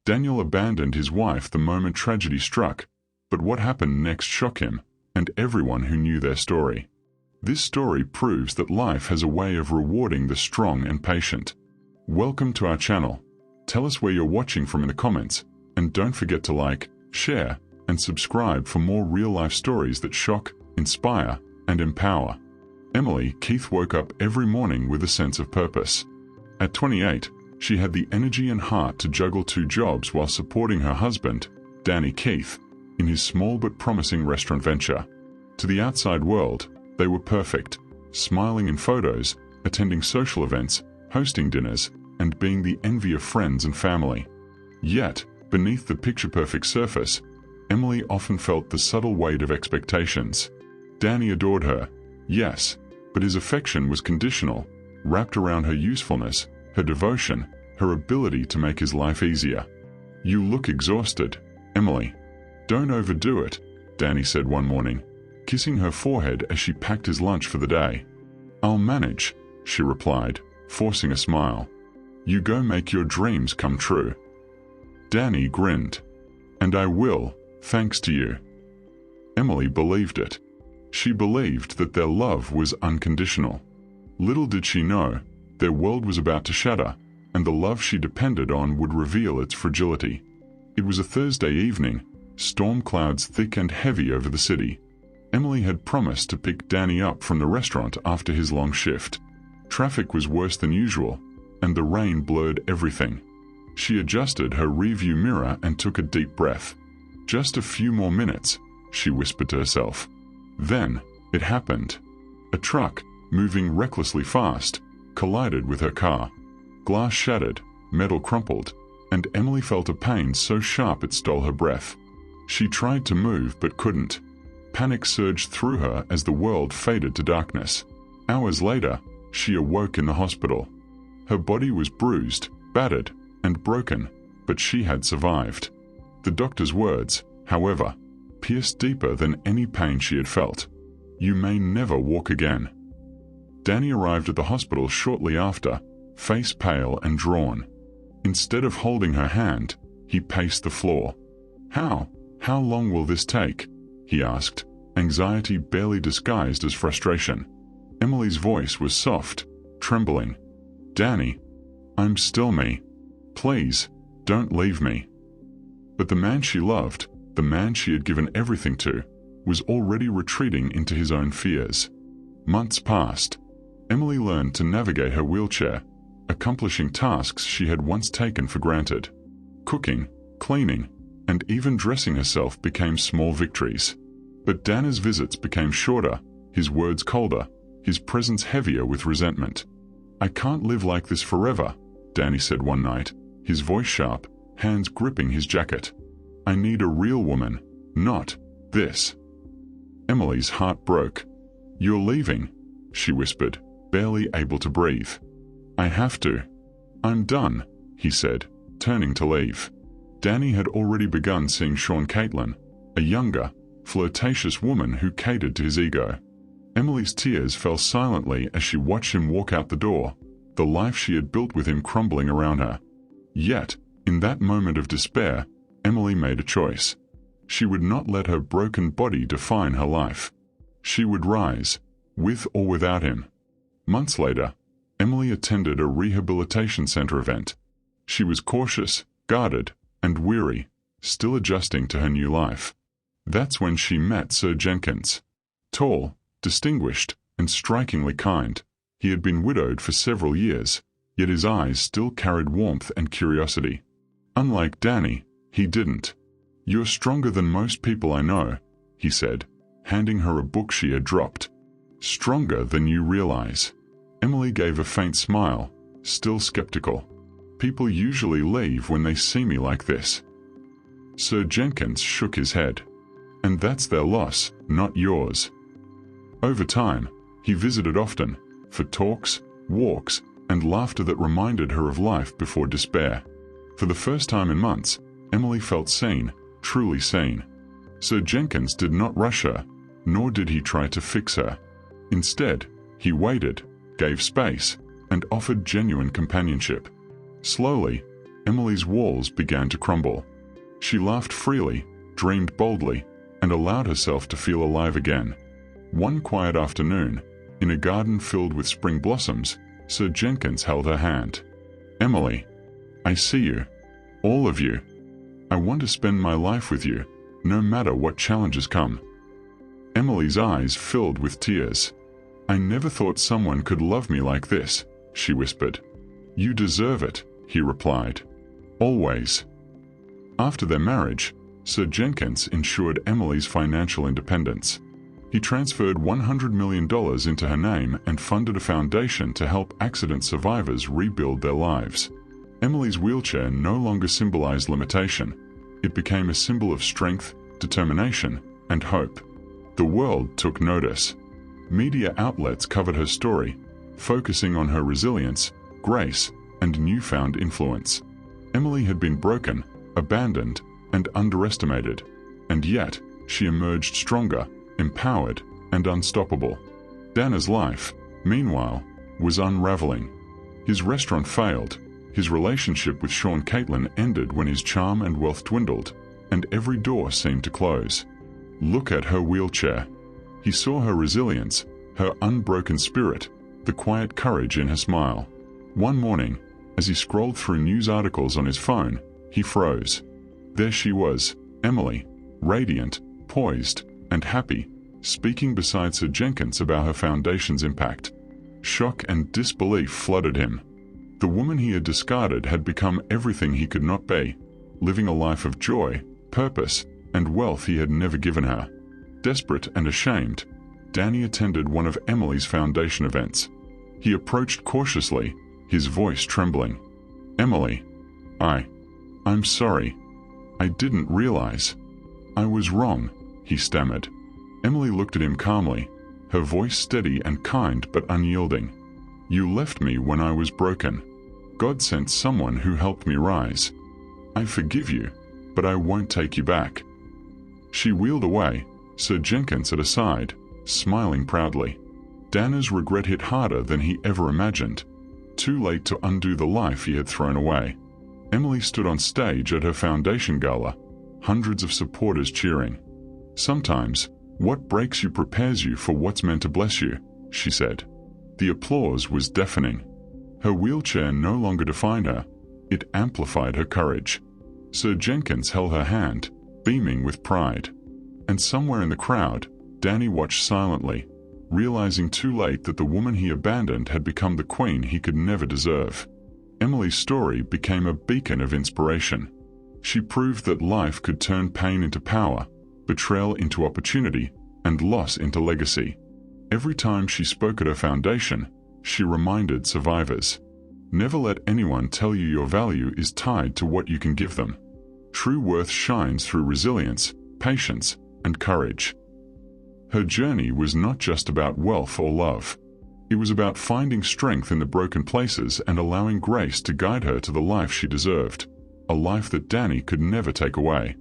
Daniel abandoned his wife the moment tragedy struck, but what happened next shocked him, and everyone who knew their story. This story proves that life has a way of rewarding the strong and patient. Welcome to our channel. Tell us where you're watching from in the comments, and don't forget to like, share, and subscribe for more real-life stories that shock, inspire, and empower. Emily Keith woke up every morning with a sense of purpose. At 28, she had the energy and heart to juggle 2 jobs while supporting her husband, Danny Keith, in his small but promising restaurant venture. To the outside world, they were perfect, smiling in photos, attending social events, hosting dinners, and being the envy of friends and family. Yet, beneath the picture-perfect surface, Emily often felt the subtle weight of expectations. Danny adored her, yes, but his affection was conditional, wrapped around her usefulness, her devotion, her ability to make his life easier. "You look exhausted, Emily. Don't overdo it," Danny said one morning, kissing her forehead as she packed his lunch for the day. "I'll manage," she replied, forcing a smile. "You go make your dreams come true." Danny grinned. "And I will, thanks to you." Emily believed it. She believed that their love was unconditional. Little did she know, their world was about to shatter, and the love she depended on would reveal its fragility. It was a Thursday evening, storm clouds thick and heavy over the city. Emily had promised to pick Danny up from the restaurant after his long shift. Traffic was worse than usual, and the rain blurred everything. She adjusted her rearview mirror and took a deep breath. "Just a few more minutes," she whispered to herself. Then, it happened. A truck, moving recklessly fast, collided with her car. Glass shattered, metal crumpled, and Emily felt a pain so sharp it stole her breath. She tried to move but couldn't. Panic surged through her as the world faded to darkness. Hours later, she awoke in the hospital. Her body was bruised, battered, and broken, but she had survived. The doctor's words, however, pierced deeper than any pain she had felt. "You may never walk again." Danny arrived at the hospital shortly after, face pale and drawn. Instead of holding her hand, he paced the floor. How long will this take?" he asked, anxiety barely disguised as frustration. Emily's voice was soft, trembling. "Danny, I'm still me. Please, don't leave me." But the man she loved, the man she had given everything to, was already retreating into his own fears. Months passed. Emily learned to navigate her wheelchair, accomplishing tasks she had once taken for granted. Cooking, cleaning, and even dressing herself became small victories. But Danny's visits became shorter, his words colder, his presence heavier with resentment. "I can't live like this forever," Danny said one night, his voice sharp, hands gripping his jacket. "I need a real woman, not this." Emily's heart broke. "You're leaving," she whispered, barely able to breathe. "I have to. I'm done," he said, turning to leave. Danny had already begun seeing Sean Caitlin, a younger, flirtatious woman who catered to his ego. Emily's tears fell silently as she watched him walk out the door, the life she had built with him crumbling around her. Yet, in that moment of despair, Emily made a choice. She would not let her broken body define her life. She would rise, with or without him. Months later, Emily attended a rehabilitation center event. She was cautious, guarded, and weary, still adjusting to her new life. That's when she met Sir Jenkins. Tall, distinguished, and strikingly kind, he had been widowed for several years, yet his eyes still carried warmth and curiosity. Unlike Danny, he didn't. "You're stronger than most people I know," he said, handing her a book she had dropped. "Stronger than you realize." Emily gave a faint smile, still skeptical. "People usually leave when they see me like this." Sir Jenkins shook his head. "And that's their loss, not yours." Over time, he visited often, for talks, walks, and laughter that reminded her of life before despair. For the first time in months, Emily felt seen, truly seen. Sir Jenkins did not rush her, nor did he try to fix her. Instead, he waited, gave space, and offered genuine companionship. Slowly, Emily's walls began to crumble. She laughed freely, dreamed boldly, and allowed herself to feel alive again. One quiet afternoon, in a garden filled with spring blossoms, Sir Jenkins held her hand. "Emily, I see you. All of you. I want to spend my life with you, no matter what challenges come." Emily's eyes filled with tears. "I never thought someone could love me like this," she whispered. "You deserve it," he replied. "Always." After their marriage, Sir Jenkins ensured Emily's financial independence. He transferred $100 million into her name and funded a foundation to help accident survivors rebuild their lives. Emily's wheelchair no longer symbolized limitation. It became a symbol of strength, determination, and hope. The world took notice. Media outlets covered her story, focusing on her resilience, grace, and newfound influence. Emily had been broken, abandoned, and underestimated, and yet she emerged stronger, empowered, and unstoppable. Dana's life, meanwhile, was unraveling. His restaurant failed, his relationship with Sean Caitlin ended when his charm and wealth dwindled, and every door seemed to close. Look at her wheelchair. He saw her resilience, her unbroken spirit, the quiet courage in her smile. One morning, as he scrolled through news articles on his phone, he froze. There she was, Emily, radiant, poised, and happy, speaking beside Sir Jenkins about her foundation's impact. Shock and disbelief flooded him. The woman he had discarded had become everything he could not be, living a life of joy, purpose, and wealth he had never given her. Desperate and ashamed, Danny attended one of Emily's foundation events. He approached cautiously, his voice trembling. "Emily, I'm sorry. I didn't realize. I was wrong," he stammered. Emily looked at him calmly, her voice steady and kind but unyielding. "You left me when I was broken. God sent someone who helped me rise. I forgive you, but I won't take you back." She wheeled away, Sir Jenkins at her side, smiling proudly. Dana's regret hit harder than he ever imagined. Too late to undo the life he had thrown away. Emily stood on stage at her foundation gala, hundreds of supporters cheering. "Sometimes, what breaks you prepares you for what's meant to bless you," she said. The applause was deafening. Her wheelchair no longer defined her, it amplified her courage. Sir Jenkins held her hand, beaming with pride. And somewhere in the crowd, Danny watched silently, realizing too late that the woman he abandoned had become the queen he could never deserve. Emily's story became a beacon of inspiration. She proved that life could turn pain into power, betrayal into opportunity, and loss into legacy. Every time she spoke at her foundation, she reminded survivors, never let anyone tell you your value is tied to what you can give them. True worth shines through resilience, patience, and courage. Her journey was not just about wealth or love. It was about finding strength in the broken places and allowing grace to guide her to the life she deserved, a life that Danny could never take away.